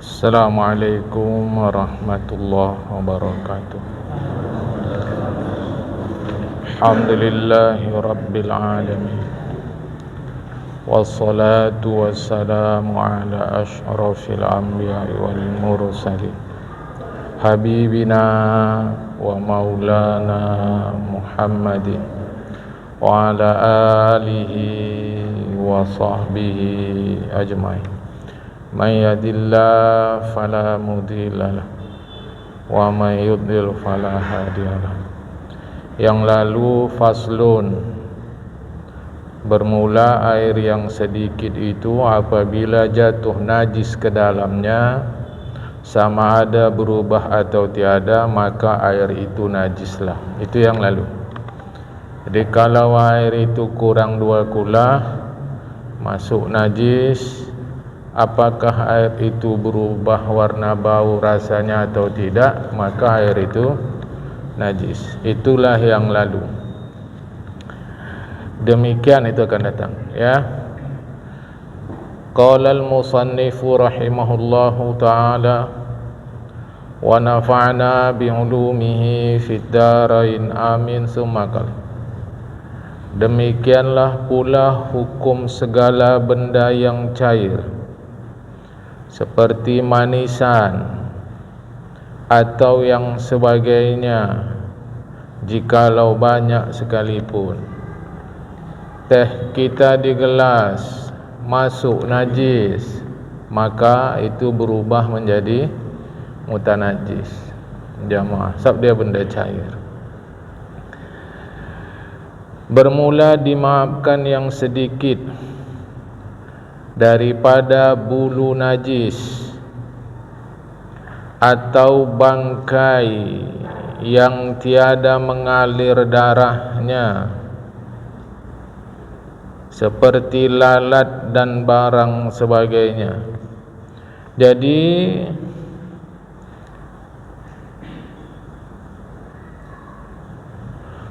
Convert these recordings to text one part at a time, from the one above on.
Assalamualaikum warahmatullahi wabarakatuh. Alhamdulillahi rabbil alamin. Wassalatu wassalamu ala asyrafil anbiya'i wal mursalin. Habibina wa maulana Muhammadin wa ala alihi wa sahbihi ajmain. Man yahdihillahu fala mudilla lahu wa man yudlil fala hadiya lahu. Yang lalu faslun, bermula air yang sedikit itu apabila jatuh najis ke dalamnya, sama ada berubah atau tiada, maka air itu najislah. Itu yang lalu. Jadi kalau air itu kurang 2 kula masuk najis, apakah air itu berubah warna, bau, rasanya atau tidak, maka air itu najis. Itulah yang lalu. Demikian itu akan datang, ya. Qala al-musannifu rahimahullahu ta'ala wa nafa'na bi'ulumihi fid darain amin. Summa qala, demikianlah pula hukum segala benda yang cair, seperti manisan atau yang sebagainya, jikalau banyak sekalipun. Teh kita di gelas masuk najis, maka itu berubah menjadi mutanajis. Jamaah, sebab dia benda cair. Bermula dimaafkan yang sedikit daripada bulu najis atau bangkai yang tiada mengalir darahnya, seperti lalat dan barang sebagainya. Jadi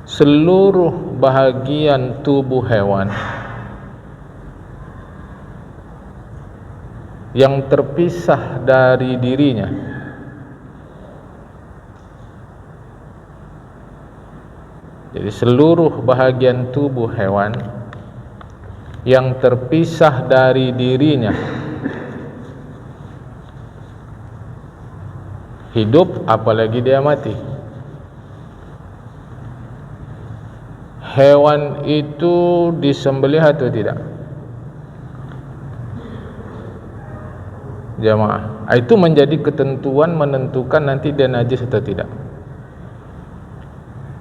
seluruh bahagian tubuh hewan yang terpisah dari dirinya, jadi seluruh bahagian tubuh hewan yang terpisah dari dirinya, hidup apalagi dia mati, hewan itu disembelih atau tidak? Jamaah, itu menjadi ketentuan menentukan nanti dia najis atau tidak.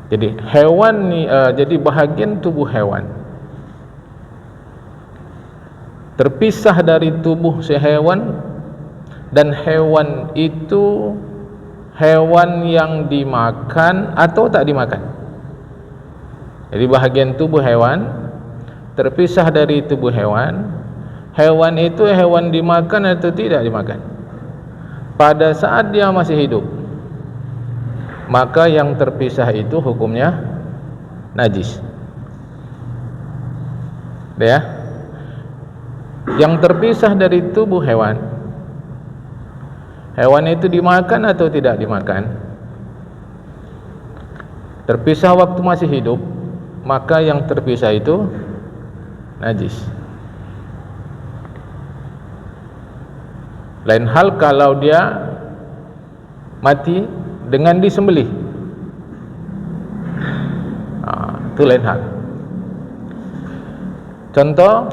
Jadi hewan ni, jadi bahagian tubuh hewan terpisah dari tubuh si hewan, dan hewan itu hewan yang dimakan atau tak dimakan. Jadi bahagian tubuh hewan terpisah dari tubuh hewan. Hewan itu hewan dimakan atau tidak dimakan. Pada saat dia masih hidup, maka yang terpisah itu hukumnya najis. Ya. Yang terpisah dari tubuh hewan, hewan itu dimakan atau tidak dimakan. Terpisah waktu masih hidup, maka yang terpisah itu najis. Lain hal kalau dia mati dengan disembelih, itu lain hal. Contoh,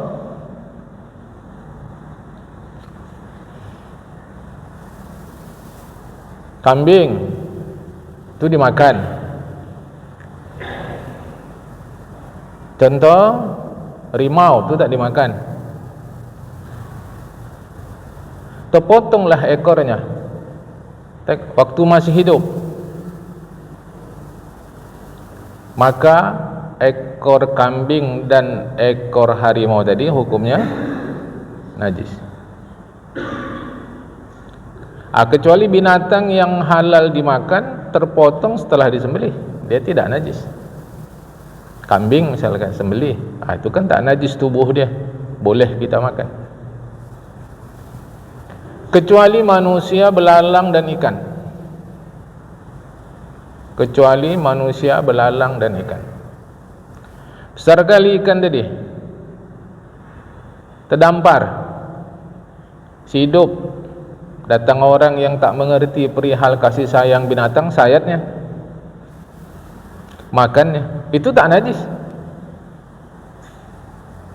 kambing itu dimakan. Contoh, rimau itu tak dimakan. Terpotonglah ekornya waktu masih hidup, maka ekor kambing dan ekor harimau tadi hukumnya najis. Kecuali binatang yang halal dimakan terpotong setelah disembelih, dia tidak najis. Kambing misalkan sembelih, itu kan tak najis tubuh dia, boleh kita makan. kecuali manusia, belalang dan ikan. Kecuali manusia, belalang dan ikan. Besar kali ikan tadi, terdampar, hidup. Datang orang yang tak mengerti perihal kasih sayang binatang, sayatnya, makannya, itu tak najis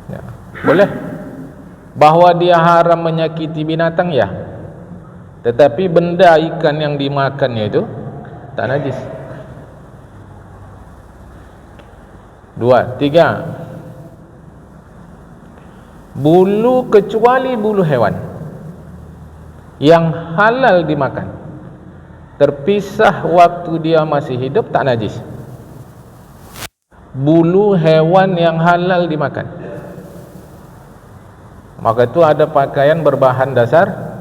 ya. Boleh. Bahwa dia haram menyakiti binatang, ya, tetapi benda ikan yang dimakannya itu tak najis. 2, 3, bulu kecuali bulu hewan yang halal dimakan, terpisah waktu dia masih hidup, tak najis. Bulu hewan yang halal dimakan, maka itu ada pakaian berbahan dasar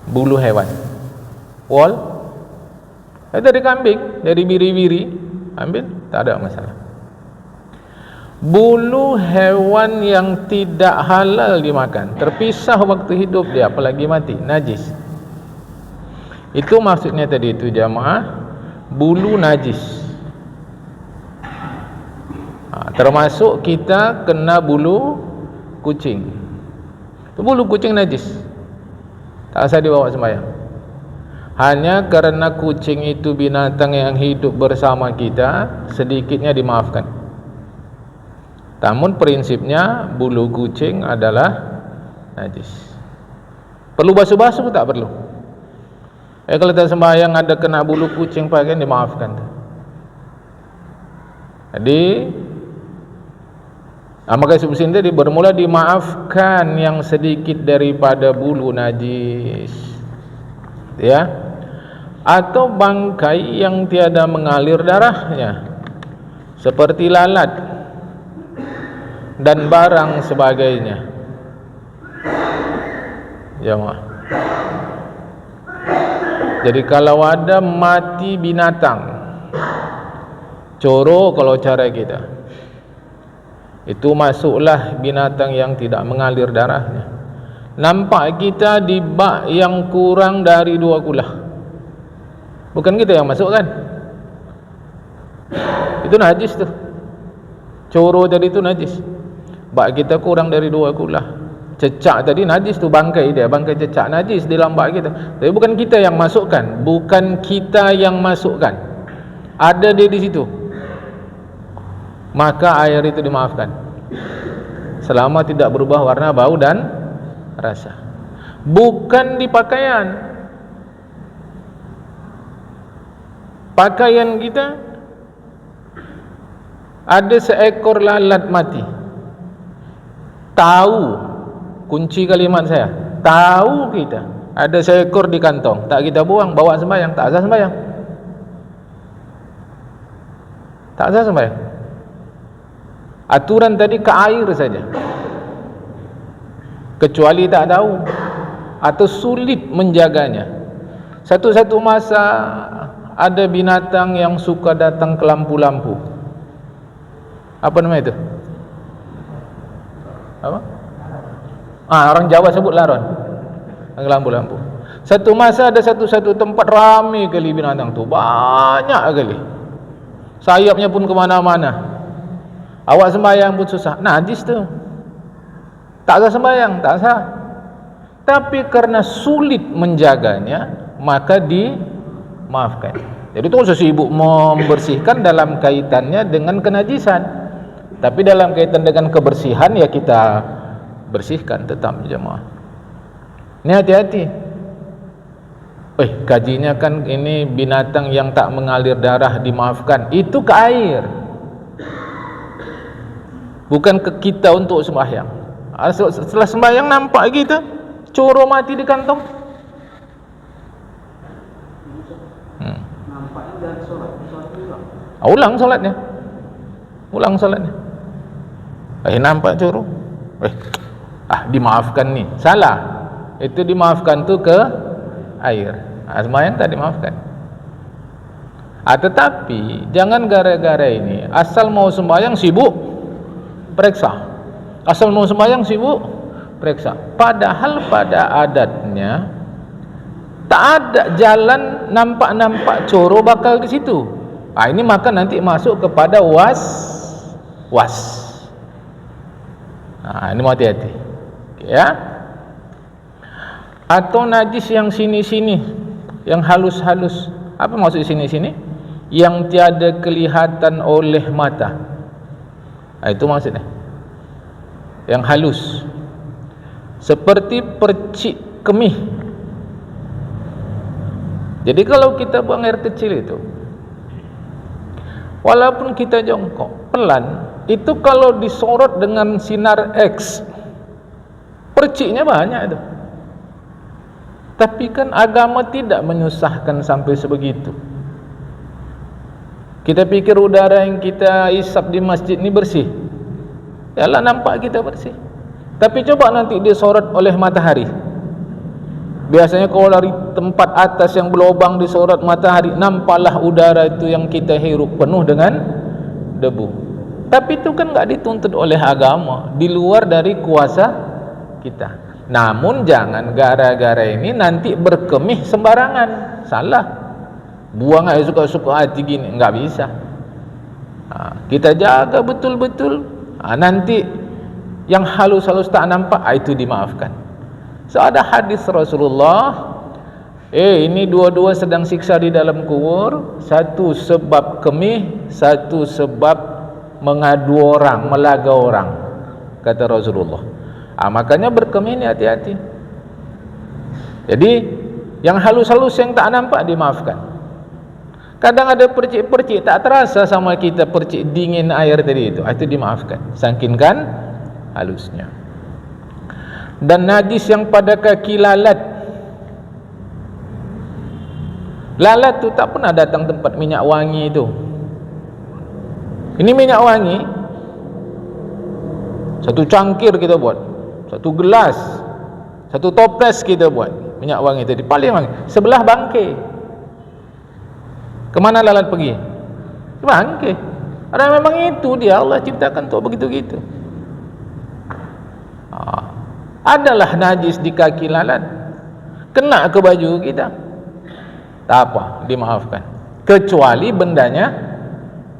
bulu hewan, wool, dari kambing, dari biri-biri, ambil, tak ada masalah. Bulu hewan yang tidak halal dimakan, terpisah waktu hidup dia, apalagi mati, najis. Itu maksudnya tadi itu jamaah, bulu najis. Termasuk kita kena bulu kucing. Itu bulu kucing najis, tak usah dibawa sembahyang. Hanya karena kucing itu binatang yang hidup bersama kita, sedikitnya dimaafkan. Namun prinsipnya bulu kucing adalah najis. Perlu basuh-basuh? Tak perlu. Kalau tak sembahyang ada kena bulu kucing pakaian, dimaafkan. Jadi maka sebelum tadi bermula dimaafkan yang sedikit daripada bulu najis, ya, atau bangkai yang tiada mengalir darahnya, seperti lalat dan barang sebagainya. Jemaah, jadi kalau ada mati binatang, coro kalau cara kita, itu masuklah binatang yang tidak mengalir darahnya. Nampak kita di bak yang kurang dari 2 kulah, bukan kita yang masukkan, itu najis tuh. Coro tadi itu najis. Bak kita kurang dari 2 kulah. Cecak tadi najis tu, bangkai dia, bangkai cecak najis di dalam bak kita. Tapi bukan kita yang masukkan, bukan kita yang masukkan, ada dia di situ. Maka air itu dimaafkan, selama tidak berubah warna, bau dan rasa. Bukan di pakaian. Pakaian kita ada seekor lalat mati, tahu, kunci kalimat saya, tahu kita ada seekor di kantong, tak kita buang, bawa sembahyang, tak sah sembahyang, tak sah sembahyang. Aturan tadi ke air saja, kecuali tak tahu atau sulit menjaganya. Satu-satu masa ada binatang yang suka datang ke lampu-lampu, apa nama itu? Apa? Orang Jawa sebut laron, lampu-lampu. Satu masa ada satu tempat ramai kali binatang tu, banyak kali, sayapnya pun kemana-mana. Awak sembahyang pun susah, najis tu, tak sah sembahyang, tak sah. Tapi karena sulit menjaganya, maka dimaafkan. Jadi tu sesibuk membersihkan dalam kaitannya dengan kenajisan, tapi dalam kaitan dengan kebersihan, ya kita bersihkan tetap, jemaah. Ini hati-hati. Kajinya kan ini binatang yang tak mengalir darah dimaafkan, itu ke air, bukan ke kita untuk sembahyang. Setelah sembahyang nampak kita coro mati di kantong, nampaknya dah solat, ulang solatnya, ulang solatnya. Nampak coro, dimaafkan nih, salah. Itu dimaafkan tu ke air, sembahyang tak dimaafkan. Tetapi jangan gara-gara ini asal mau sembahyang sibuk periksa, asal mau sembahyang sibuk periksa. Padahal pada adatnya tak ada jalan nampak-nampak coro bakal di situ. Ini maka nanti masuk kepada was. Ini mau hati-hati. Ya. Atau najis yang sini-sini, yang halus-halus. Apa maksud sini-sini? Yang tiada kelihatan oleh mata. Itu maksudnya. Yang halus. Seperti percik kemih. Jadi kalau kita buang air kecil itu, walaupun kita jongkok pelan, itu kalau disorot dengan sinar X, perciknya banyak itu. Tapi kan agama tidak menyusahkan sampai sebegitu. Kita pikir udara yang kita isap di masjid ini bersih. Yalah, nampak kita bersih. Tapi coba nanti disorot oleh matahari. Biasanya kalau dari tempat atas yang berlubang disorot matahari, nampaklah udara itu yang kita hirup penuh dengan debu. Tapi itu kan enggak dituntut oleh agama, di luar dari kuasa kita. Namun jangan gara-gara ini nanti berkemih sembarangan. Salah. Buang air suka-suka hati gini, enggak bisa. Kita jaga betul-betul. Nanti yang halus-halus tak nampak, itu dimaafkan. So ada hadis Rasulullah, ini dua-dua sedang siksa di dalam kubur, satu sebab kemih, satu sebab mengadu orang, melaga orang, kata Rasulullah. Makanya berkemih ini hati-hati. Jadi yang halus-halus yang tak nampak dimaafkan. Kadang ada percik-percik tak terasa sama kita, percik dingin air tadi itu dimaafkan, saking halusnya. Dan najis yang pada kaki lalat. Lalat tu tak pernah datang tempat minyak wangi itu. Ini minyak wangi, satu cangkir kita buat, satu gelas, satu toples kita buat minyak wangi tadi, paling wangi. Sebelah bangkai. Kemana lalat pergi? Bangkai. Karena memang itu dia Allah ciptakan tu begitu-gitu. Adalah najis di kaki lalat, kena ke baju kita, tak apa, dimaafkan. Kecuali bendanya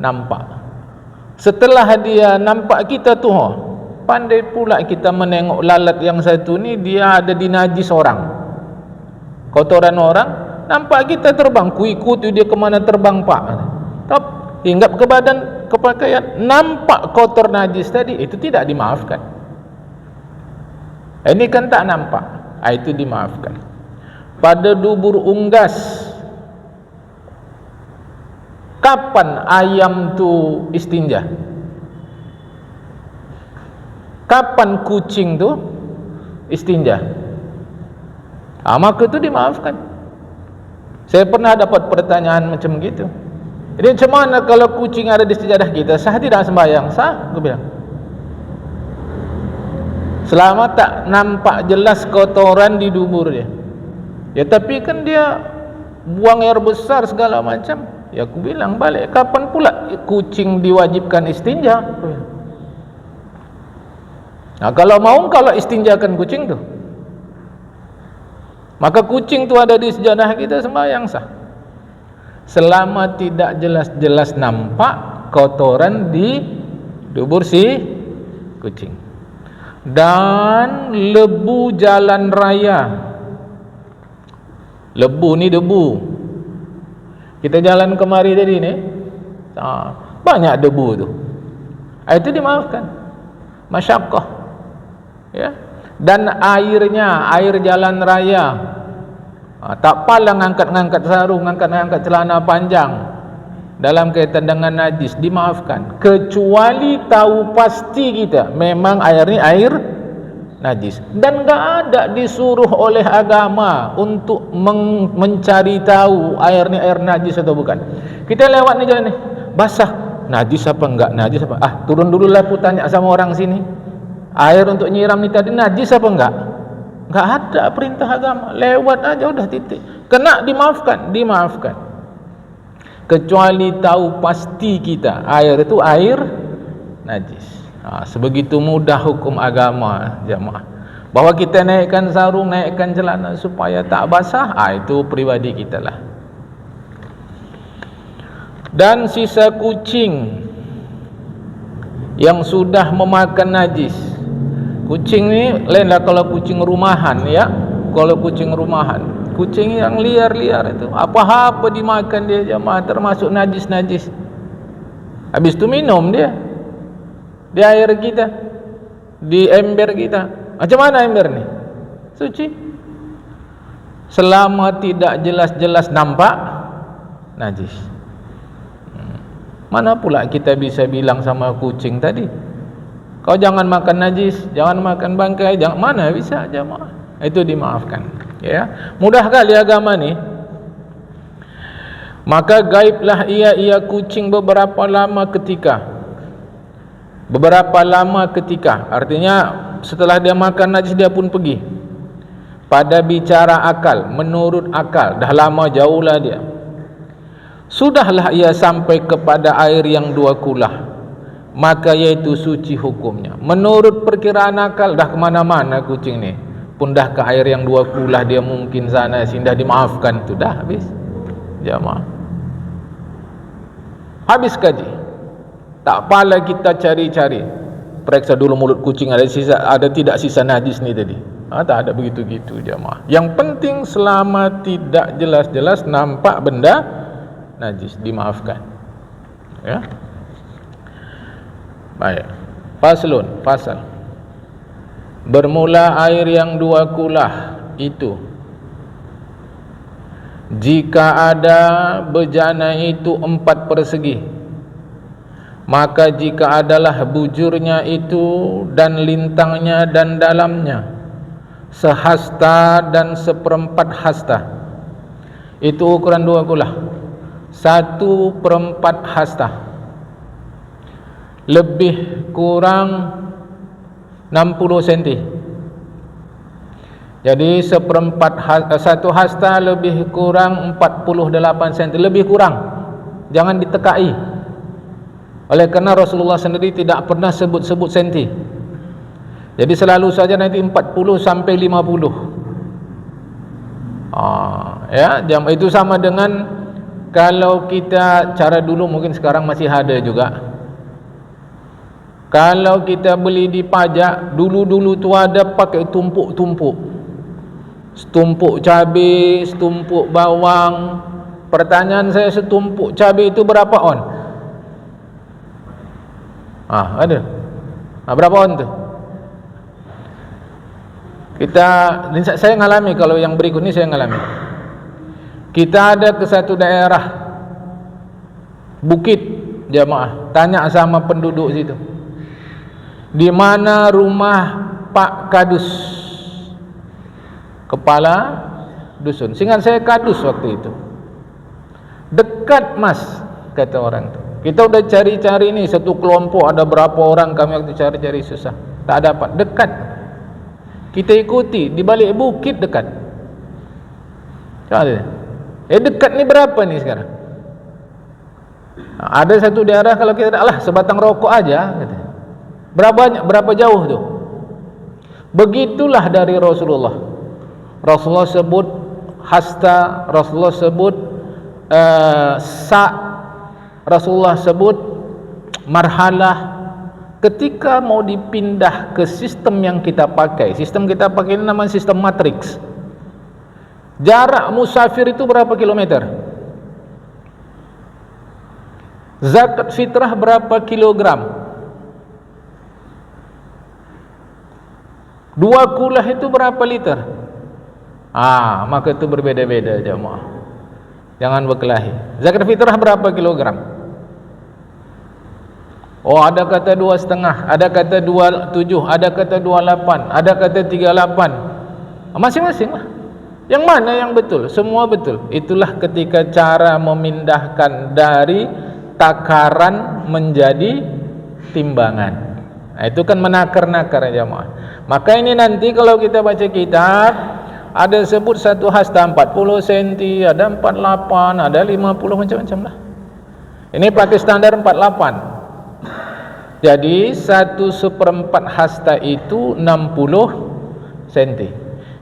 nampak. Setelah dia nampak kita tu, pandai pula kita menengok lalat yang satu ni, dia ada di najis orang, kotoran orang. Nampak kita terbang, kuikuti dia kemana terbang pak. Top, hinggap ke badan, ke pakaian, nampak kotor najis tadi, itu tidak dimaafkan. Ini kan tak nampak, itu dimaafkan. Pada dubur unggas, kapan ayam tu istinja? Kapan kucing tu istinja? Maka itu dimaafkan. Saya pernah dapat pertanyaan macam gitu. Jadi macam mana kalau kucing ada di sejadah kita, sah tidak sembahyang? Sah, aku bilang. Selama tak nampak jelas kotoran di dubur dia. Ya tapi kan dia buang air besar segala macam. Ya aku bilang balik, kapan pula kucing diwajibkan istinja? Kalau istinjakan kucing tu, maka kucing tu ada di sejadah kita, sembahyang sah. Selama tidak jelas-jelas nampak kotoran di dubur si kucing. Dan lebu jalan raya. Lebu ni debu. Kita jalan kemari tadi ni, banyak debu tu. Itu dimaafkan. Masyaqqah. Ya. Dan airnya, air jalan raya, tak pala ngangkat-ngangkat sarung, ngangkat-ngangkat celana panjang dalam kaitan dengan najis, dimaafkan. Kecuali tahu pasti kita memang air ni air najis, dan enggak ada disuruh oleh agama untuk mencari tahu air ni air najis atau bukan. Kita lewat ni jalan ni, basah, najis apa enggak najis apa? Turun dululah aku tanya sama orang sini, air untuk nyiram ni tadi najis apa enggak? Enggak ada perintah agama, lewat aja udah titik. Kena dimaafkan, dimaafkan. Kecuali tahu pasti kita air itu air najis. Sebegitu mudah hukum agama, jamaah. Bahawa kita naikkan sarung, naikkan celana supaya tak basah, itu pribadi kita lah. Dan sisa kucing yang sudah memakan najis. Kucing ni lainlah kalau kucing rumahan ya. Kalau kucing rumahan, kucing yang liar-liar itu, apa-apa dimakan dia jemaah, termasuk najis-najis. Habis tu minum dia di air kita, di ember kita. Macam mana ember ni? Suci. Selama tidak jelas-jelas nampak najis. Mana pula kita bisa bilang sama kucing tadi, kau jangan makan najis, jangan makan bangkai, jangan, mana bisa jemaah? Itu dimaafkan ya. Mudah kali agama ni. Maka gaiblah ia kucing beberapa lama ketika. Artinya setelah dia makan najis dia pun pergi. Pada bicara akal, menurut akal, dah lama jauh lah dia. Sudahlah ia sampai kepada air yang 2 kulah, maka iaitu suci hukumnya. Menurut perkiraan akal, dah kemana-mana kucing ni, pun dah ke air yang 2 kulah, dia mungkin sana sini, dah dimaafkan tu, dah habis jemaah. Habis kaji. Tak apalah kita cari-cari, periksa dulu mulut kucing ada tidak sisa najis ni tadi. Tak ada begitu-gitu jemaah. Yang penting selama tidak jelas-jelas nampak benda najis, dimaafkan ya. Baik. Fasal. Bermula air yang 2 kulah itu, jika ada bejana itu 4 persegi, maka jika adalah bujurnya itu dan lintangnya dan dalamnya sehasta dan 1/4 hasta, itu ukuran 2 kulah, 1/4 hasta, lebih kurang 60 cm. Jadi 1 hasta lebih kurang 48 cm, lebih kurang, jangan ditekai. Oleh kerana Rasulullah sendiri tidak pernah sebut-sebut senti. Jadi selalu saja nanti 40 sampai 50. Ya, jam itu sama dengan kalau kita cara dulu, mungkin sekarang masih ada juga. Kalau kita beli di pajak, dulu-dulu tu ada pakai tumpuk-tumpuk. Setumpuk cabai, setumpuk bawang. Pertanyaan saya, setumpuk cabai itu berapa on? Ada. Berapa on tu? Saya ngalami, kalau yang berikut ni saya ngalami. Kita ada ke satu daerah bukit jamaah, tanya sama penduduk situ, di mana rumah Pak Kadus, kepala dusun. Seingat saya Kadus waktu itu. Dekat mas, kata orang tu. Kita udah cari-cari ni, satu kelompok ada berapa orang, kami waktu cari-cari susah, tak dapat. Dekat. Kita ikuti di balik bukit dekat. Dekat ni berapa ni sekarang? Ada satu daerah kalau kita alah sebatang rokok aja, kata. Berapa jauh tu? Begitulah dari Rasulullah. Rasulullah sebut hasta, Rasulullah sebut Rasulullah sebut marhalah. Ketika mau dipindah ke sistem yang kita pakai, sistem kita pakai ini namanya sistem matriks. Jarak musafir itu berapa kilometer? Zakat fitrah berapa kilogram? 2 kulah itu berapa liter? Maka itu berbeda-beda jemaah. Jangan berkelahi. Zakat fitrah berapa kilogram? Ada kata 2,5, ada kata 27, ada kata 28, ada kata 38. Masing-masing lah. Yang mana yang betul? Semua betul. Itulah ketika cara memindahkan dari takaran menjadi timbangan. Itu kan menakar-nakar jemaah. Maka ini nanti kalau kita baca kitab, ada sebut 1 hasta 40 cm, ada 48, ada 50, macam-macam lah. Ini pakai standar 48. Jadi 1/4 hasta itu 60 senti.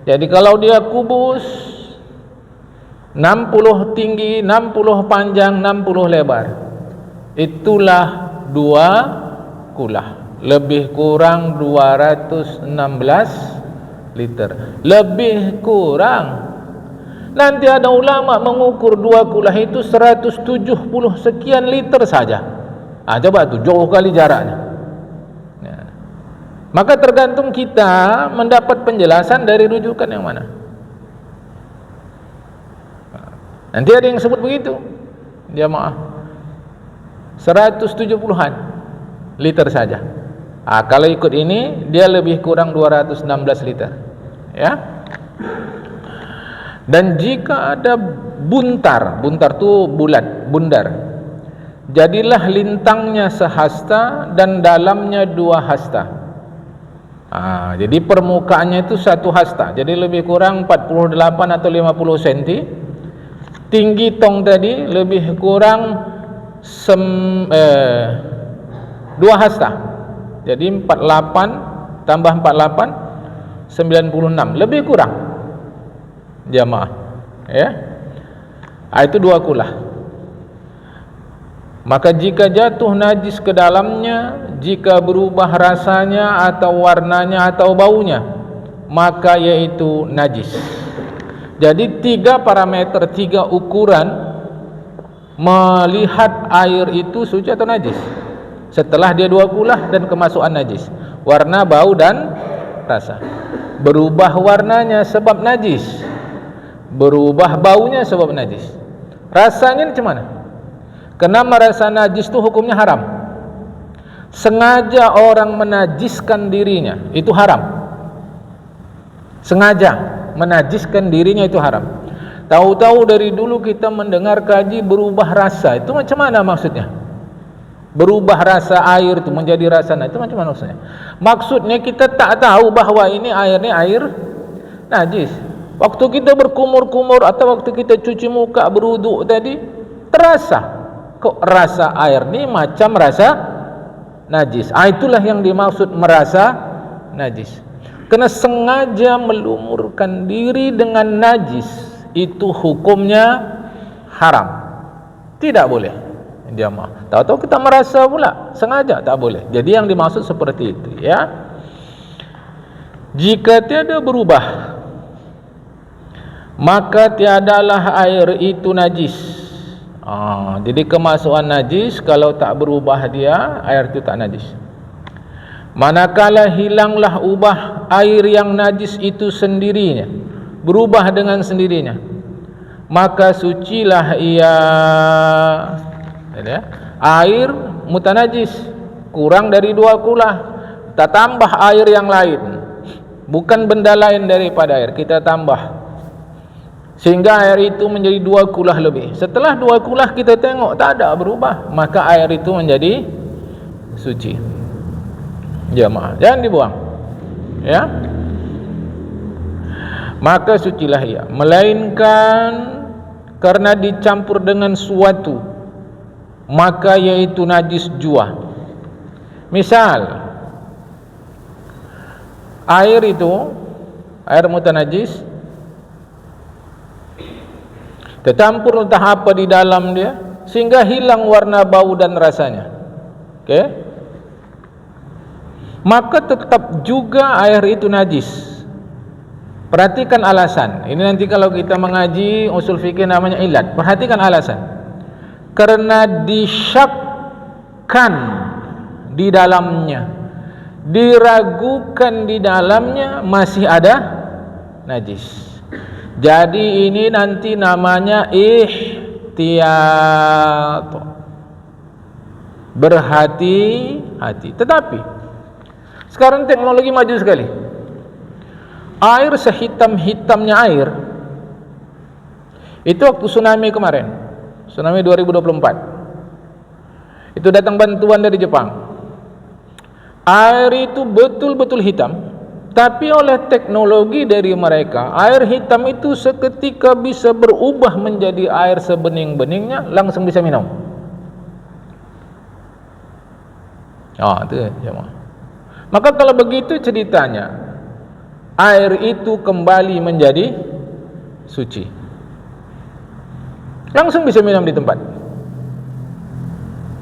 Jadi kalau dia kubus 60 tinggi, 60 panjang, 60 lebar, itulah 2 kulah, lebih kurang 216 liter, lebih kurang. Nanti ada ulama mengukur 2 kulah itu 170 sekian liter saja. Coba tu, jauh kali jaraknya. Maka tergantung kita mendapat penjelasan dari rujukan yang mana. Nanti ada yang sebut begitu, jamaah, 170-an liter saja. Kalau ikut ini, dia lebih kurang 216 liter, ya. Dan jika ada buntar tu bulat, bundar, jadilah lintangnya sehasta dan dalamnya 2 hasta. Jadi permukaannya itu 1 hasta, jadi lebih kurang 48 atau 50 cm. Tinggi tong tadi lebih kurang 2 hasta, jadi 48 tambah 48 96, lebih kurang, jamaah, ya. Itu 2 kulah. Maka jika jatuh najis ke dalamnya, jika berubah rasanya atau warnanya atau baunya, maka yaitu najis. Jadi 3 parameter, 3 ukuran melihat air itu suci atau najis. Setelah dia 2 kulah dan kemasukan najis, warna, bau dan rasa. Berubah warnanya sebab najis, berubah baunya sebab najis. Rasanya macam mana? Karena merasa najis itu hukumnya haram. Sengaja orang menajiskan dirinya itu haram. Sengaja menajiskan dirinya itu haram. Tahu-tahu dari dulu kita mendengar kaji berubah rasa, itu macam mana maksudnya? Berubah rasa air itu menjadi rasa, itu macam mana maksudnya? Maksudnya kita tak tahu bahwa ini airnya air najis. Waktu kita berkumur-kumur atau waktu kita cuci muka, berwuduk tadi, terasa kok rasa air ni macam rasa najis. Itulah yang dimaksud merasa najis. Kena sengaja melumurkan diri dengan najis, itu hukumnya haram, tidak boleh, jamaah. Tahu-tahu kita merasa pula, sengaja, tak boleh. Jadi yang dimaksud seperti itu, ya. Jika tiada berubah, maka tiadalah air itu najis. Jadi kemasukan najis, kalau tak berubah dia, air itu tak najis. Manakala hilanglah ubah air yang najis itu sendirinya, berubah dengan sendirinya, maka sucilah ia. Air mutanajis, kurang dari 2 kulah, kita tambah air yang lain, bukan benda lain daripada air, kita tambah sehingga air itu menjadi 2 kulah lebih. Setelah 2 kulah kita tengok tak ada berubah, maka air itu menjadi suci, jamaah. Jangan dibuang, ya. Maka sucilah ia, melainkan karena dicampur dengan suatu, maka yaitu najis jua. Misal air itu, air mutanajis, tercampur entah apa di dalam dia sehingga hilang warna, bau dan rasanya, maka tetap juga air itu najis. Perhatikan alasan. Ini nanti kalau kita mengaji usul fikih namanya ilat. Perhatikan alasan. Karena disyakkan di dalamnya, diragukan di dalamnya masih ada najis. Jadi ini nanti namanya ihtiyat, berhati-hati. Tetapi sekarang teknologi maju sekali. Air sehitam-hitamnya air itu waktu tsunami kemarin, tsunami 2024, itu datang bantuan dari Jepang. Air itu betul-betul hitam, tapi oleh teknologi dari mereka, air hitam itu seketika bisa berubah menjadi air sebening-beningnya, langsung bisa minum. Itu jemaah. Maka kalau begitu ceritanya, air itu kembali menjadi suci. Langsung bisa minum di tempat.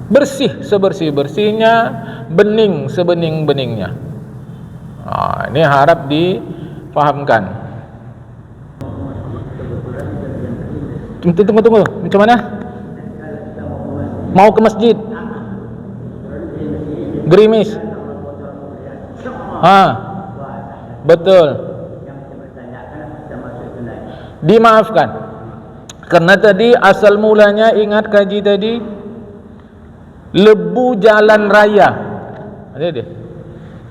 Bersih sebersih-bersihnya, bening sebening-beningnya. Ini harap difahamkan. Tunggu. Macam mana? Mau ke masjid? Gerimis. Betul. Dimaafkan. Karena tadi asal mulanya, ingat kaji tadi, lebu jalan raya. Ada dia.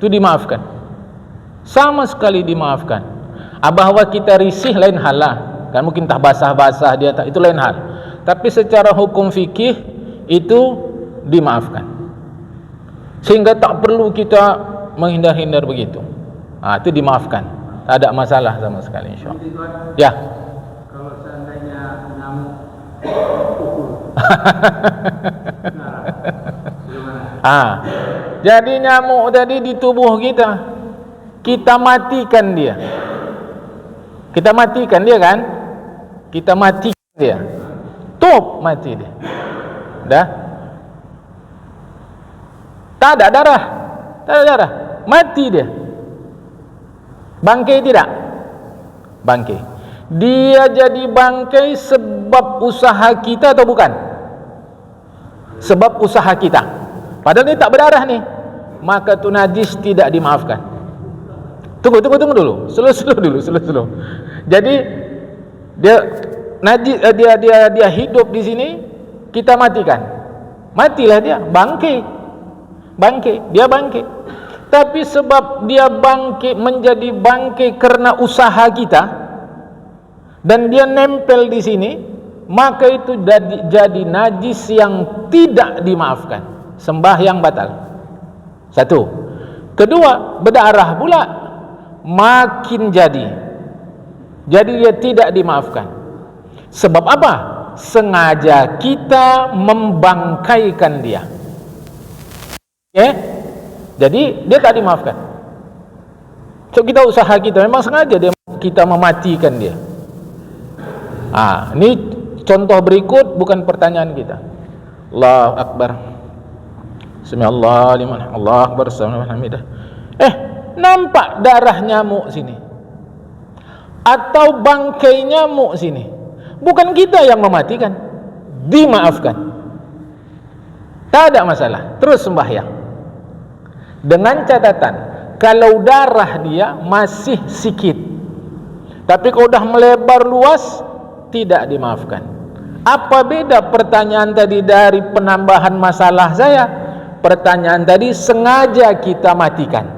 Itu dimaafkan. Sama sekali dimaafkan. Bahwa kita risih lain hal lah. Kan mungkin tak basah-basah dia, tak, itu lain hal. Tapi secara hukum fikih itu dimaafkan. Sehingga tak perlu kita menghindar-hindar begitu. Itu dimaafkan. Tak ada masalah sama sekali, insyaallah. Ya. Kalau seandainya nyamuk pukul. Jadi nyamuk tadi di tubuh kita, kita matikan dia. Kita matikan dia kan? Kita matikan dia. Mati dia. Dah. Tak ada darah. Mati dia. Bangkai tidak? Bangkai. Dia jadi bangkai sebab usaha kita atau bukan? Sebab usaha kita. Padahal ini tak berdarah nih. Maka tu najis, tidak dimaafkan. Tunggu dulu. Slow. Jadi dia najis, dia hidup di sini, kita matikan. Matilah dia, bangkai. Dia bangkai. Tapi sebab dia bangkai, menjadi bangkai karena usaha kita, dan dia nempel di sini, maka itu jadi najis yang tidak dimaafkan. Sembahyang batal. Satu. Kedua, berdarah pula, makin jadi dia tidak dimaafkan. Sebab apa? Sengaja kita membangkaikan dia. Jadi dia tak dimaafkan. So kita usaha kita, memang sengaja kita mematikan dia. Ini contoh berikut, bukan pertanyaan kita. Allahu Akbar. Bismillah, Allahu Akbar, alhamdulillah. Nampak darah nyamuk sini, atau bangkai nyamuk sini, bukan kita yang mematikan, dimaafkan. Tak ada masalah, terus sembahyang. Dengan catatan, kalau darah dia masih sikit, tapi kalau dah melebar luas, tidak dimaafkan. Apa beda pertanyaan tadi dari penambahan masalah saya? Pertanyaan tadi sengaja kita matikan.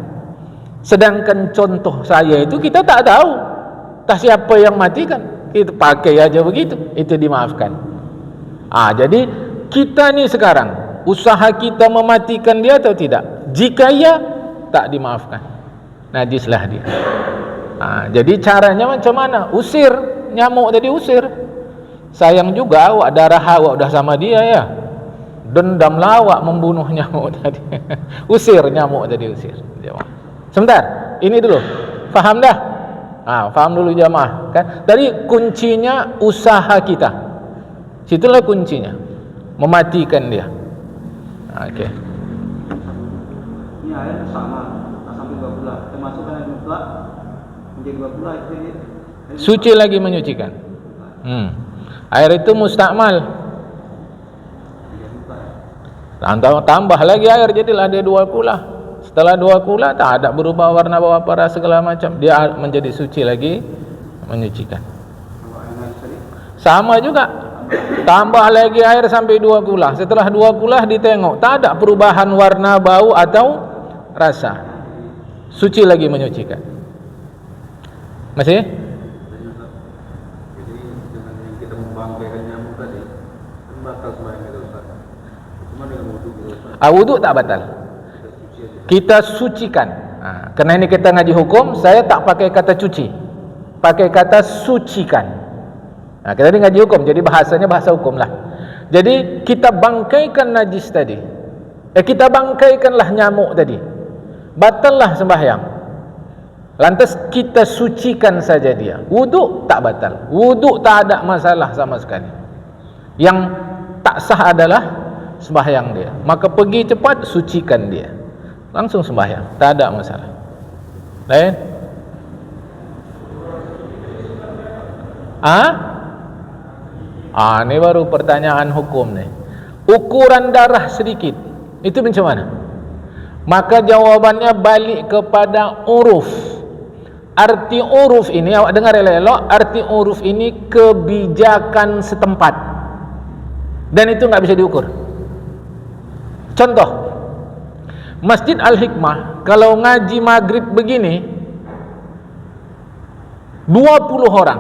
Sedangkan contoh saya itu kita tak tahu tak siapa yang matikan, kita pakai aja begitu, itu dimaafkan. Jadi kita ni sekarang usaha kita mematikan dia atau tidak? Jika ya, tak dimaafkan, najislah dia. Jadi caranya macam mana? Usir nyamuk tadi, usir. Sayang juga awak, darah awak dah sama dia ya, dendamlah awak membunuh nyamuk tadi. Usir nyamuk tadi, usir. Sebentar, ini dulu, faham dah? Faham dulu jamaah kan? Tadi kuncinya usaha kita, situlah kuncinya, mematikan dia. Okey. Ini air sama, sampai 2 bulan. Termasukkan air mutlak menjadi 2 bulan itu suci lagi menyucikan. Air itu mustakmal. Tambah lagi air, jadilah dia 2 kula. Setelah 2 kula tak ada berubah warna, bau apa, rasa segala macam, dia menjadi suci lagi, menyucikan. Sama juga, tambah lagi air sampai 2 kula. Setelah 2 kula ditengok tak ada perubahan warna, bau atau rasa, suci lagi, menyucikan. Masih? Jadi dengan yang kita membangkaikan nyamuk tadi, batal sembahyang kita, Ustaz. Cuma dengan wudu kita, Ustaz. Wudu tak batal. Kita sucikan. Karena ini kita ngaji hukum, saya tak pakai kata cuci, pakai kata sucikan. Kita ini ngaji hukum, jadi bahasanya bahasa hukum lah. Jadi kita bangkaikan najis tadi, kita bangkaikanlah nyamuk tadi, batallah sembahyang. Lantas kita sucikan saja dia. Wuduk tak batal. Wuduk tak ada masalah sama sekali. Yang tak sah adalah sembahyang dia. Maka pergi cepat sucikan dia. Langsung sembahyang, tak ada masalah. Lain? Ini baru pertanyaan hukum nih. Ukuran darah sedikit, itu macam mana? Maka jawabannya balik kepada uruf. Arti uruf ini, awak dengar elok-elok, arti uruf ini kebijakan setempat. Dan itu nggak bisa diukur. Contoh, Masjid Al-Hikmah kalau ngaji maghrib begini 20 orang.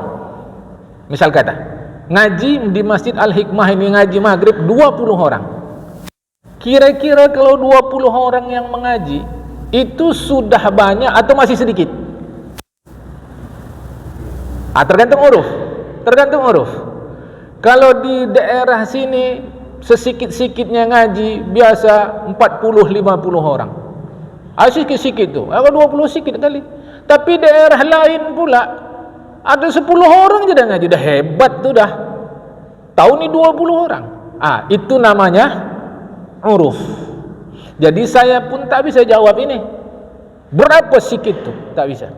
Misal kata, ngaji di Masjid Al-Hikmah ini ngaji maghrib 20 orang. Kira-kira kalau 20 orang yang mengaji itu sudah banyak atau masih sedikit? Tergantung uruf. Kalau di daerah sini sesikit-sikitnya ngaji biasa 40-50 orang. Sikit-sikit tu. Kalau 20 sikit kali. Tapi daerah lain pula ada 10 orang je dah ngaji. Dah hebat tu dah. Tahu ni 20 orang. Itu namanya uruf. Jadi saya pun tak bisa jawab ini. Berapa sikit tu? Tak bisa.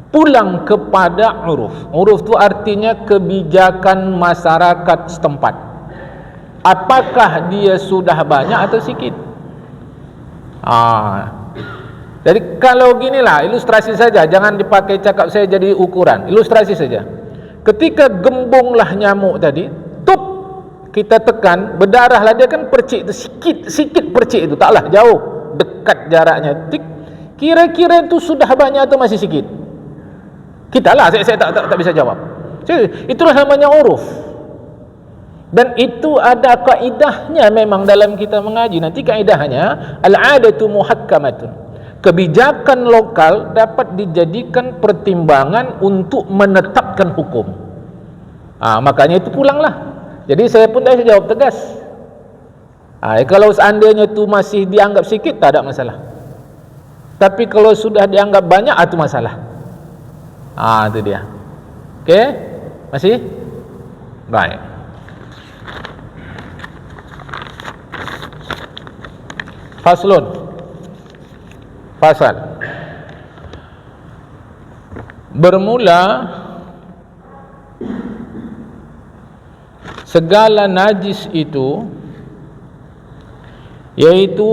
Pulang kepada uruf. Uruf tu artinya kebijakan masyarakat setempat. Apakah dia sudah banyak atau sikit? Jadi kalau ginilah, ilustrasi saja, jangan dipakai cakap saya jadi ukuran. Ilustrasi saja. Ketika gembunglah nyamuk tadi, tup, kita tekan, berdarahlah dia kan percik itu, sikit percik itu, taklah jauh, dekat jaraknya. Tik, kira-kira itu sudah banyak atau masih sikit? Kita lah, saya tak bisa jawab. Itulah namanya uruf. Dan itu ada kaidahnya memang dalam kita mengaji. Nanti kaidahnya al-'adatu muhakkamatun. Kebijakan lokal dapat dijadikan pertimbangan untuk menetapkan hukum. Makanya itu pulanglah. Jadi saya pun dah jawab tegas. Kalau seandainya itu masih dianggap sikit, tak ada masalah. Tapi kalau sudah dianggap banyak, itu masalah. Itu dia. Okey? Masih? Baik. Faslun. Fasal. Bermula segala najis itu, yaitu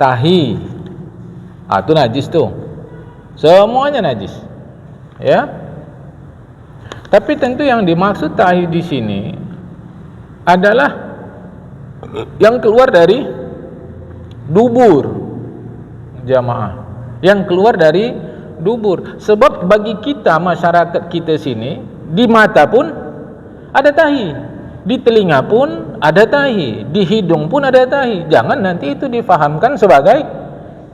tahi. Itu najis tu. Semuanya najis. Ya. Tapi tentu yang dimaksud tahi di sini adalah yang keluar dari dubur jamaah, yang keluar dari dubur. Sebab bagi kita, masyarakat kita sini, di mata pun ada tahi, di telinga pun ada tahi, di hidung pun ada tahi. Jangan nanti itu difahamkan sebagai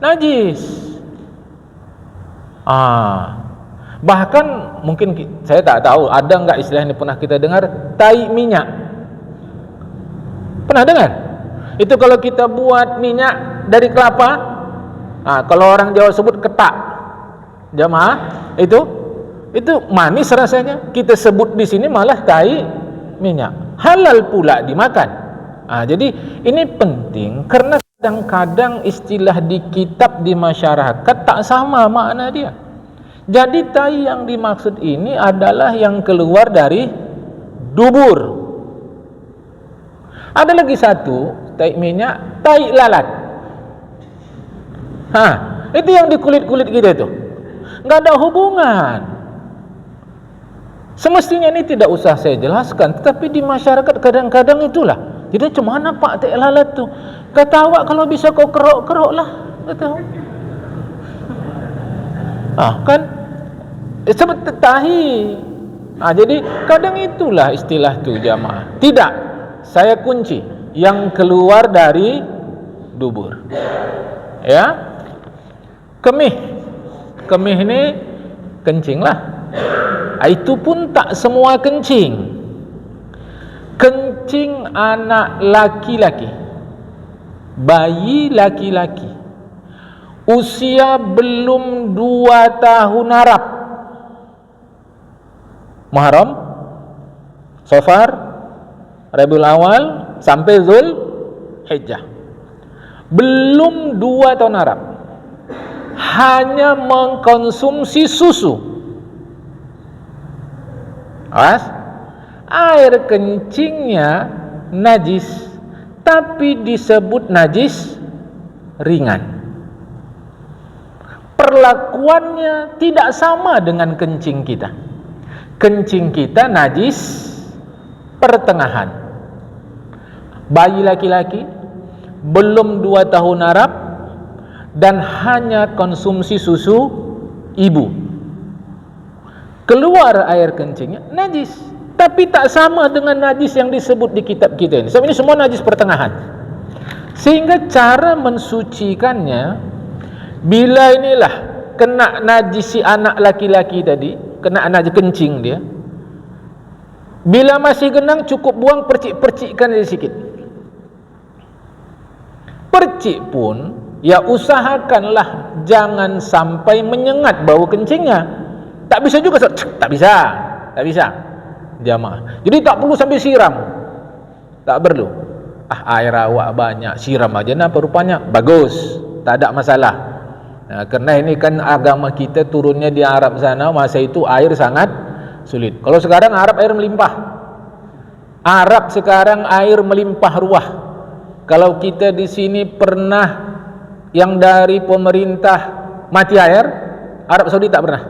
najis. Bahkan mungkin saya tak tahu ada enggak istilah ini pernah kita dengar, tai minyak. Pernah dengar? Itu kalau kita buat minyak dari kelapa, kalau orang Jawa sebut ketak, jamaah, itu manis rasanya. Kita sebut di sini malah tai minyak. Halal pula dimakan. Jadi ini penting karena kadang-kadang istilah di kitab di masyarakat tak sama makna dia. Jadi tai yang dimaksud ini adalah yang keluar dari dubur. Ada lagi satu, tai minyak, tai lalat. Itu yang di kulit-kulit kita itu. Enggak ada hubungan. Semestinya ini tidak usah saya jelaskan, tetapi di masyarakat kadang-kadang itulah. Jadi macam mana Pak tai lalat tu? Kata awak kalau bisa kau kerok-kerok lah. Kata awak. Kan sebab tahi. Jadi kadang itulah istilah tu jamaah. Tidak, saya kunci yang keluar dari dubur. Ya. Kemih ni kencing lah. Itu pun tak semua kencing. Kencing anak laki-laki, bayi laki-laki, usia belum 2 tahun Arab, Muharram, Safar, Rabiul Awal sampai Zul Hijjah, belum 2 tahun Arab, hanya mengkonsumsi susu. Awas, air kencingnya najis, tapi disebut najis ringan. Perlakuannya tidak sama dengan kencing kita. Kencing kita najis pertengahan. Bayi laki-laki belum 2 tahun Arab dan hanya konsumsi susu ibu, keluar air kencingnya najis, tapi tak sama dengan najis yang disebut di kitab kita ini. Sebab ini semua najis pertengahan. Sehingga cara mensucikannya, bila inilah kena najis si anak laki-laki tadi, kena najis kencing dia, bila masih genang cukup buang, percik-percikkan dia sikit. Percik pun ya usahakanlah jangan sampai menyengat bau kencingnya. Tak bisa juga, tak bisa jamaah. Jadi tak perlu sampai siram, tak perlu. Air awak banyak, siram aja nah rupanya bagus, tak ada masalah. Nah, kerana ini kan agama kita turunnya di Arab sana, masa itu air sangat sulit. Kalau sekarang Arab air melimpah. Arab sekarang air melimpah ruah. Kalau kita di sini pernah yang dari pemerintah mati air, Arab Saudi tak pernah.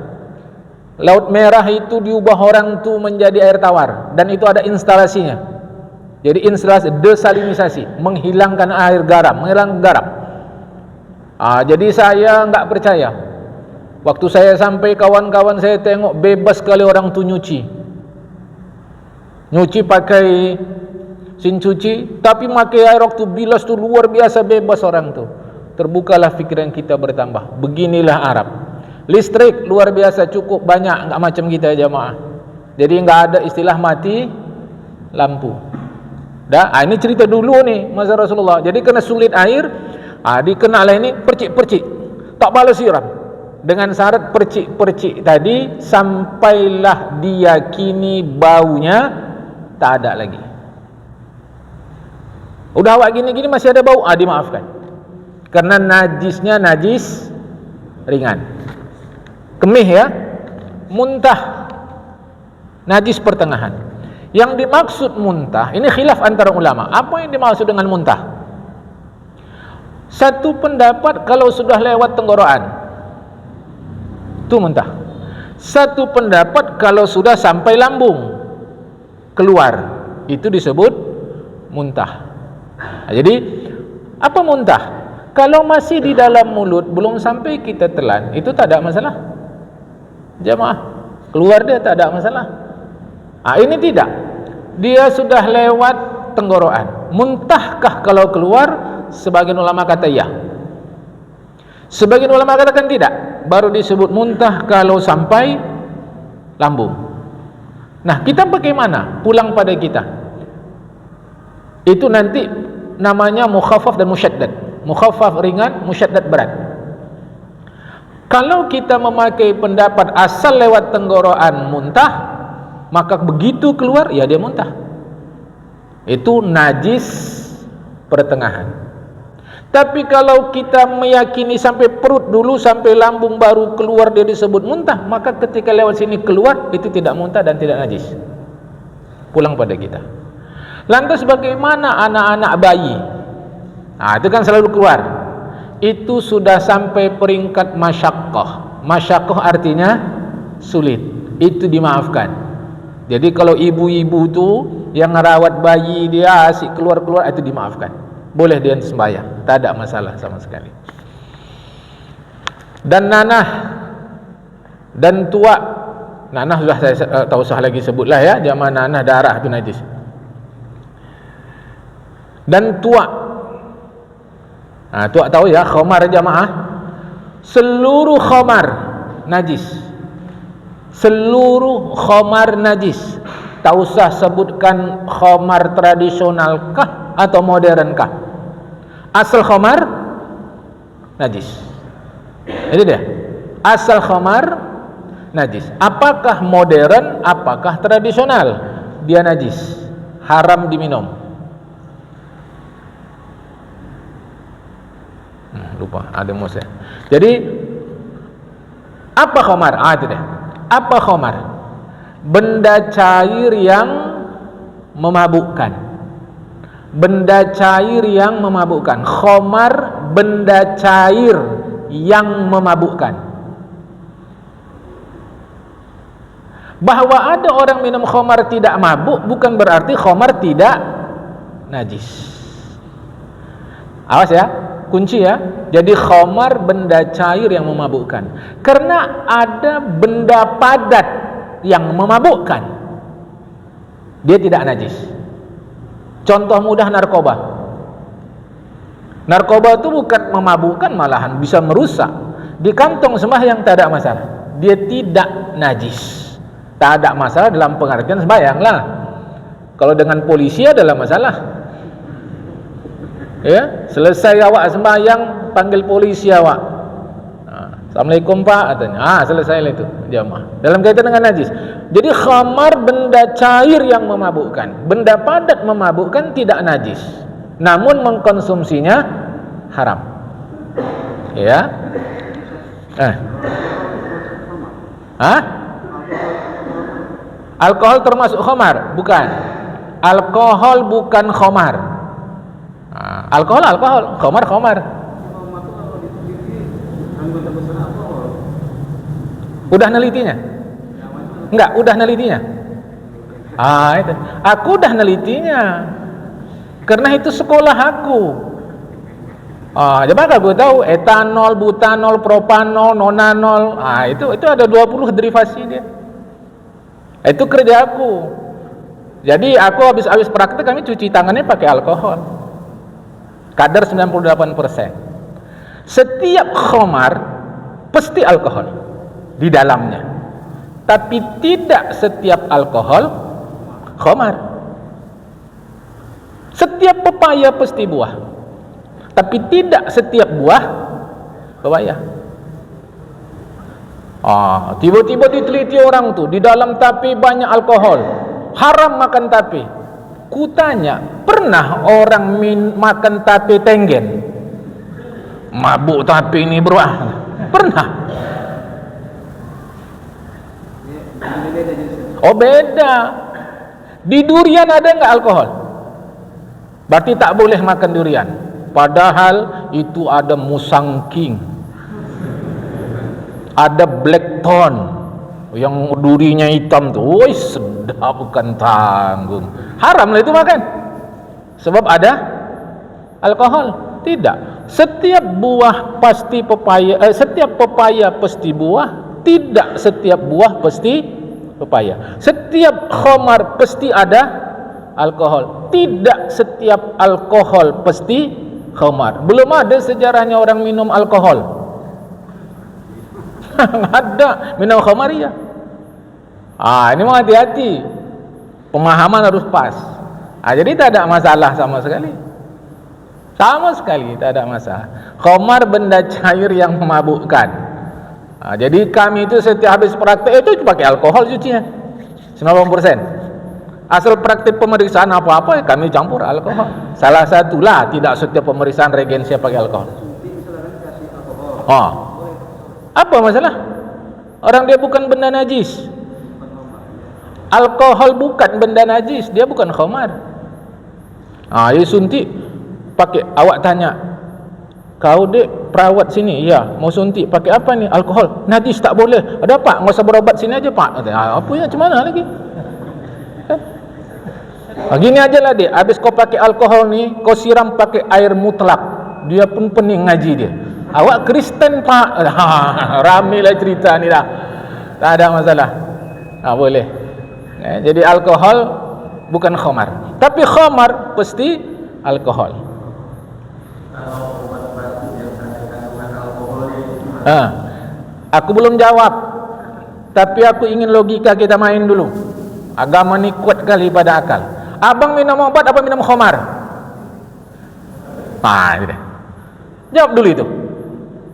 Laut Merah itu diubah orang tu menjadi air tawar, dan itu ada instalasinya. Jadi instalasi desalinisasi, menghilangkan air garam, menghilangkan garam. Jadi saya enggak percaya. Waktu saya sampai, kawan-kawan saya tengok bebas sekali orang tu nyuci pakai mesin cuci, tapi pakai air waktu bilas tu luar biasa bebas orang tu. Terbukalah fikiran kita bertambah. Beginilah Arab. Listrik luar biasa cukup banyak, enggak macam kita jamaah. Jadi enggak ada istilah mati lampu. Dah, ini cerita dulu nih masa Rasulullah. Jadi kena sulit air, dikenalah ini percik-percik, tak balas siram. Dengan syarat percik-percik tadi sampailah diyakini baunya tak ada lagi. Udah awak gini-gini masih ada bau, dimaafkan. Karena najisnya najis ringan. Kemih ya, muntah, najis pertengahan. Yang dimaksud muntah, ini khilaf antara ulama. Apa yang dimaksud dengan muntah? Satu pendapat kalau sudah lewat tenggorokan, itu muntah. Satu pendapat kalau sudah sampai lambung, keluar, itu disebut muntah. Jadi, apa muntah? Kalau masih di dalam mulut, belum sampai kita telan, itu tak ada masalah. Jamaah, keluar dia tak ada masalah. Ini tidak, dia sudah lewat tenggorokan. Muntahkah kalau keluar? Sebagian ulama kata ya, sebagian ulama katakan tidak, baru disebut muntah kalau sampai lambung. Nah, kita bagaimana? Pulang pada kita, itu nanti namanya mukhaffaf dan musyaddad. Mukhaffaf ringan, musyaddad berat. Kalau kita memakai pendapat asal lewat tenggorokan muntah, maka begitu keluar, ya dia muntah. Itu najis pertengahan. Tapi kalau kita meyakini sampai perut dulu, sampai lambung baru keluar dia disebut muntah, maka ketika lewat sini keluar, itu tidak muntah dan tidak najis. Pulang pada kita. Lantas bagaimana anak-anak bayi? Itu kan selalu keluar. Itu sudah sampai peringkat masyaqqah. Masyaqqah artinya sulit. Itu dimaafkan. Jadi kalau ibu-ibu tu yang merawat bayi dia asyik keluar-keluar, itu dimaafkan. Boleh dia sembahyang, tak ada masalah sama sekali. Dan nanah dan tuak, nanah sudah saya tak usah lagi sebutlah ya, zaman nanah darah itu najis. Dan tuak, tuak tahu ya, khamar jamaah, seluruh khamar najis. Seluruh khamar najis. Tak usah sebutkan khamar tradisional kah atau modern kah, asal khamar najis. Itu dia. Asal khamar najis. Apakah modern, apakah tradisional, dia najis, haram diminum. Lupa, ada musa. Jadi apa khamar? Itu dia. Apa khamar? Benda cair yang memabukkan. Benda cair yang memabukkan. Khamar, benda cair yang memabukkan. Bahwa ada orang minum khamar tidak mabuk bukan berarti khamar tidak najis. Awas ya, kunci ya. Jadi khamar benda cair yang memabukkan. Karena ada benda padat yang memabukkan, dia tidak najis. Contoh mudah, narkoba. Narkoba itu bukan memabukkan, malahan bisa merusak. Di kantong sembahyang tak ada masalah, dia tidak najis. Tak ada masalah dalam pengertian sembahyang lah. Kalau dengan polisi adalah masalah. Ya, selesai awak sembahyang, panggil polisi awak. Assalamualaikum Pak, katanya. Selesai lah itu jamaah. Dalam kaitan dengan najis. Jadi khamar benda cair yang memabukkan, benda padat memabukkan, tidak najis. Namun mengkonsumsinya haram. Ya. Alkohol termasuk khamar? Bukan. Alkohol bukan khamar. Alkohol, khamar. Udah nelitinya? Enggak, udah nelitinya. Itu. Aku udah nelitinya. Karena itu sekolah aku. Coba aku tahu etanol, butanol, propanol, nonanol. Itu ada 20 derivasi dia. Itu kerja aku. Jadi aku habis praktek kami cuci tangannya pakai alkohol. Kadar 98%. Setiap khamar pasti alkohol di dalamnya. Tapi tidak setiap alkohol khamar. Setiap pepaya pasti buah. Tapi tidak setiap buah pepaya. Tiba-tiba diteliti orang tuh, di dalam tape banyak alkohol, haram makan tape. Kutanya, pernah orang makan tape tenggen? Mabuk tape ini bro? Pernah? Beda. Di durian ada enggak alkohol? Berarti tak boleh makan durian. Padahal itu ada musangking, ada blackthorn yang durinya hitam tuh. Woi, sedap bukan tanggung. Haram lah itu makan. Sebab ada alkohol. Tidak. Setiap buah pasti pepaya, setiap pepaya pasti buah. Tidak setiap buah pasti pepaya. Setiap khamar pasti ada alkohol. Tidak setiap alkohol pasti khamar. Belum ada sejarahnya orang minum alkohol. Ada minum khamar ya. Ini mah hati-hati. Pemahaman harus pas. Jadi tak ada masalah sama sekali. Sama sekali tak ada masalah. Khamar benda cair yang memabukkan. Jadi kami itu setiap habis praktek itu pakai alkohol cucinya 90%. Asal praktek pemeriksaan apa-apa kami campur alkohol. Salah satulah, tidak setiap pemeriksaan reagensia pakai alkohol. Apa masalah? Orang dia bukan benda najis. Alkohol bukan benda najis, dia bukan khamar. Dia suntik pakai, awak tanya, kau dek perawat sini, iya, mau suntik pakai apa nih? Alkohol. Najis tak boleh. Ada pak, nggak usah berobat sini aja pak. Apa ya, macam mana lagi? Gini aja lah dek, habis kau pakai alkohol nih, kau siram pakai air mutlak, dia pun pening ngaji dia. Awak Kristen pak. Ramai lah cerita ni dah. Tak ada masalah. Boleh. Jadi alkohol bukan khamar, tapi khamar pasti alkohol. Aku belum jawab, tapi aku ingin logika kita main dulu. Agama ni kuat kali pada akal. Abang minum obat apa minum khamar? Jawab dulu itu.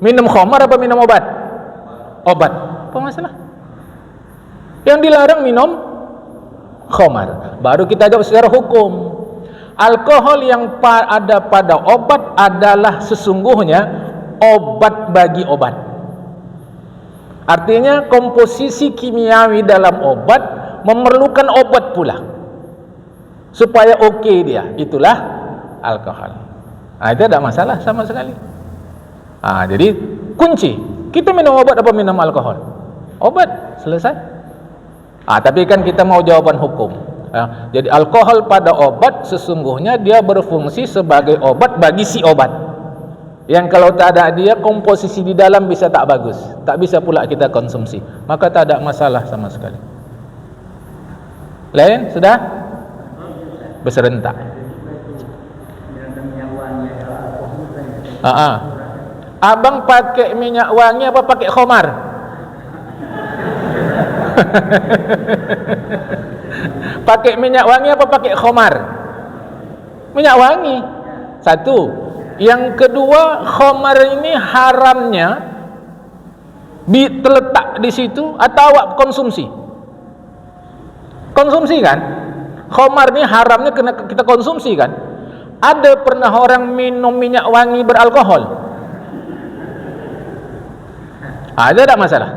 Minum khamar apa minum obat? Obat. Apa masalah? Yang dilarang minum khamar. Baru kita jawab secara hukum. Alkohol yang ada pada obat adalah sesungguhnya obat bagi obat. Artinya komposisi kimiawi dalam obat memerlukan obat pula supaya okey dia. Itulah alkohol. Itu tidak masalah sama sekali. Jadi kunci, kita minum obat apa minum alkohol? Obat, selesai. Tapi kan kita mau jawaban hukum. Jadi alkohol pada obat sesungguhnya dia berfungsi sebagai obat bagi si obat. Yang kalau tak ada dia, komposisi di dalam bisa tak bagus, tak bisa pula kita konsumsi, maka tak ada masalah sama sekali. Lain sudah berserentak. Abang pakai minyak wangi apa pakai khamar? Pakai minyak wangi apa pakai khamar? Minyak wangi. Satu. Yang kedua, khamar ini haramnya terletak di situ atau awak konsumsi? Konsumsi kan? Khamar ini haramnya kena kita konsumsi kan? Ada pernah orang minum minyak wangi beralkohol? Ada tak masalah?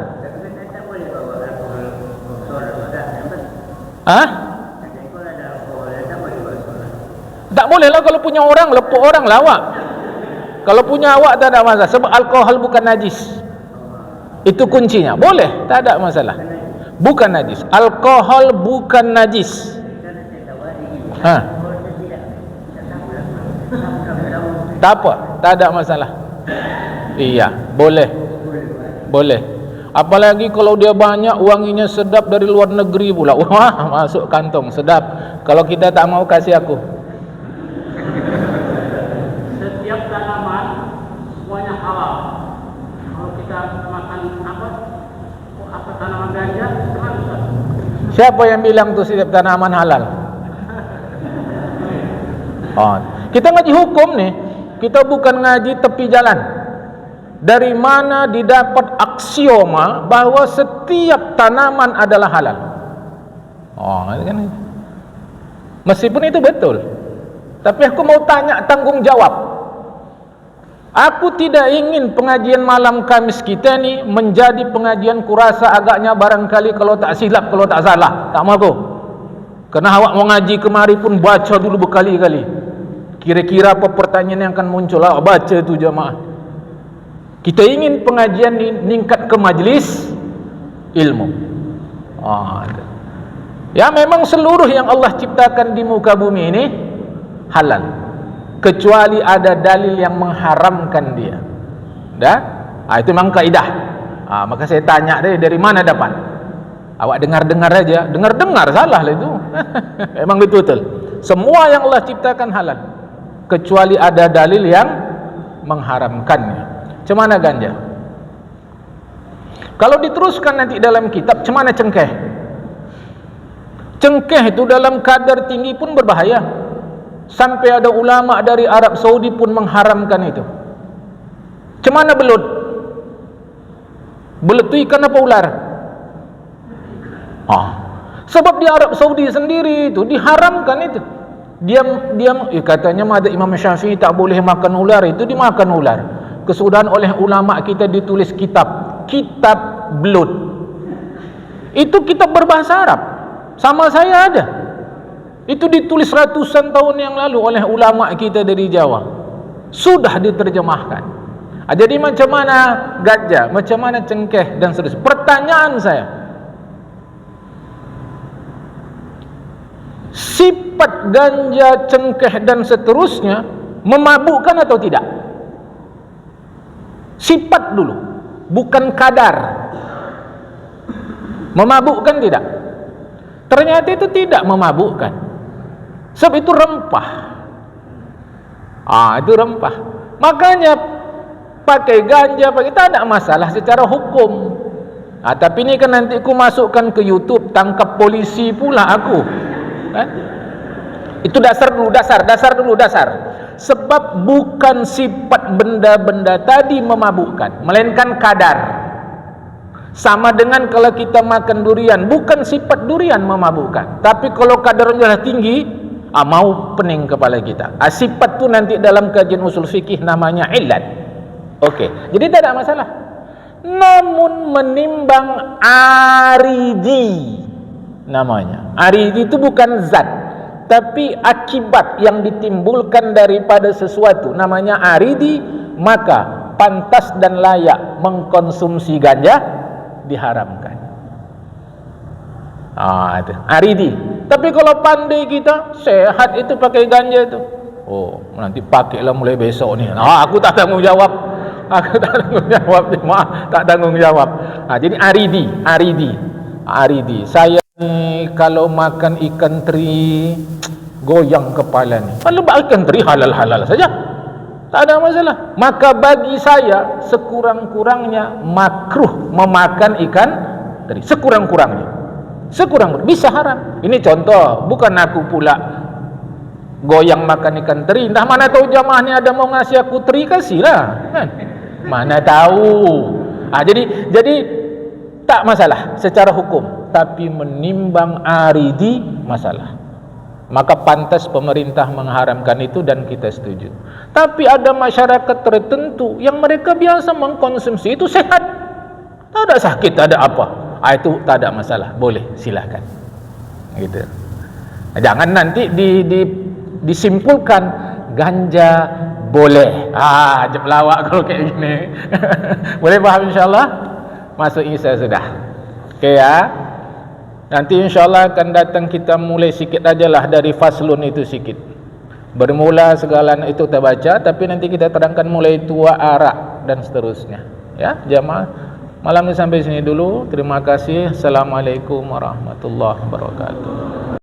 Tak boleh lah kalau punya orang, lepuk orang lawak. Kalau punya awak tak ada masalah, sebab alkohol bukan najis. Itu kuncinya. Boleh, tak ada masalah. Bukan najis. Alkohol bukan najis. Tak apa, tak ada masalah. Iya, boleh. Boleh. Apalagi kalau dia banyak, wanginya sedap dari luar negeri pula. Wah, masuk kantong, sedap. Kalau kita tak mau, kasih aku. Setiap tanaman semuanya halal. Kalau kita makan apa tanaman ganja, haram. Siapa yang bilang tuh setiap tanaman halal? Kita ngaji hukum nih. Kita bukan ngaji tepi jalan. Dari mana didapat aksioma bahwa setiap tanaman adalah halal? Kan. Meskipun itu betul, tapi aku mau tanya tanggung jawab. Aku tidak ingin pengajian malam Kamis kita ni menjadi pengajian kurasa agaknya barangkali kalau tak silap, kalau tak salah. Tak mau aku. Kerana awak mau ngaji kemari pun baca dulu berkali-kali. Kira-kira apa pertanyaan yang akan muncul, awak baca tu jemaah. Kita ingin pengajian ini meningkat ke majlis ilmu. Ya memang seluruh yang Allah ciptakan di muka bumi ini halal, kecuali ada dalil yang mengharamkan dia. Itu memang kaidah. Maka saya tanya dari mana dapat? Awak dengar-dengar aja, dengar-dengar salah lah itu. Memang betul. Semua yang Allah ciptakan halal, kecuali ada dalil yang mengharamkannya. Macam mana ganja? Kalau diteruskan nanti dalam kitab, macam mana cengkeh? Cengkeh itu dalam kadar tinggi pun berbahaya. Sampai ada ulama dari Arab Saudi pun mengharamkan itu. Macam mana belut? Belut itu ikan apa ular? Sebab di Arab Saudi sendiri itu diharamkan itu. Diam katanya ada Imam Syafi'i tak boleh makan ular, itu dimakan ular. Kesudahan oleh ulama kita ditulis kitab belut. Itu kitab berbahasa Arab. Sama saya ada. Itu ditulis ratusan tahun yang lalu oleh ulama kita dari Jawa. Sudah diterjemahkan. Jadi macam mana ganja, macam mana cengkeh dan seterusnya. Pertanyaan saya, sifat ganja, cengkeh dan seterusnya memabukkan atau tidak? Sifat dulu, bukan kadar. Memabukkan tidak? Ternyata itu tidak memabukkan. Sebab itu rempah. Itu rempah. Makanya pakai ganja, tak ada masalah secara hukum. Tapi ini kan nanti aku masukkan ke YouTube, tangkap polisi pula aku. Itu dasar dulu. Sebab bukan sifat benda-benda tadi memabukkan, melainkan kadar. Sama dengan kalau kita makan durian, bukan sifat durian memabukkan, tapi kalau kadarnya tinggi, mau pening kepala kita. Sifat tu nanti dalam kajian usul fikih namanya illat. Okey, jadi tak ada masalah. Namun menimbang aridi namanya. Aridi itu bukan zat, tapi akibat yang ditimbulkan daripada sesuatu namanya aridi, maka pantas dan layak mengkonsumsi ganja diharamkan. Itu aridi. Tapi kalau pandai kita, sehat itu pakai ganja itu. Oh, nanti pakailah mulai besok ni. Aku tak tanggung jawab. Aku tak tanggung jawab. Maaf, tak tanggung jawab. Jadi aridi. Saya ni kalau makan ikan teri goyang kepala ni. Kalau ikan teri halal-halal saja, tak ada masalah. Maka bagi saya sekurang-kurangnya makruh memakan ikan teri. Sekurang-kurangnya bisa haram. Ini contoh, bukan aku pula goyang makan ikan teri. Dah mana tahu jamaah ni ada mau ngasih aku teri, kasihlah kan? Mana tahu. Jadi tak masalah secara hukum, tapi menimbang aridi masalah. Maka pantas pemerintah mengharamkan itu dan kita setuju. Tapi ada masyarakat tertentu yang mereka biasa mengkonsumsi itu sehat, tak ada sakit, tak ada apa. Itu tak ada masalah, boleh, silakan. Gitu. Jangan nanti disimpulkan ganja boleh. Jep lawak kalau kayak gini. Boleh faham insyaAllah? Masuk Isa sudah. Okey ya. Nanti insyaAllah akan datang kita mulai sikit ajalah dari faslun itu sikit. Bermula segala itu kita baca, tapi nanti kita terangkan mulai tua arak dan seterusnya. Ya, jamaah. Malam ini sampai sini dulu. Terima kasih. Assalamualaikum warahmatullahi wabarakatuh.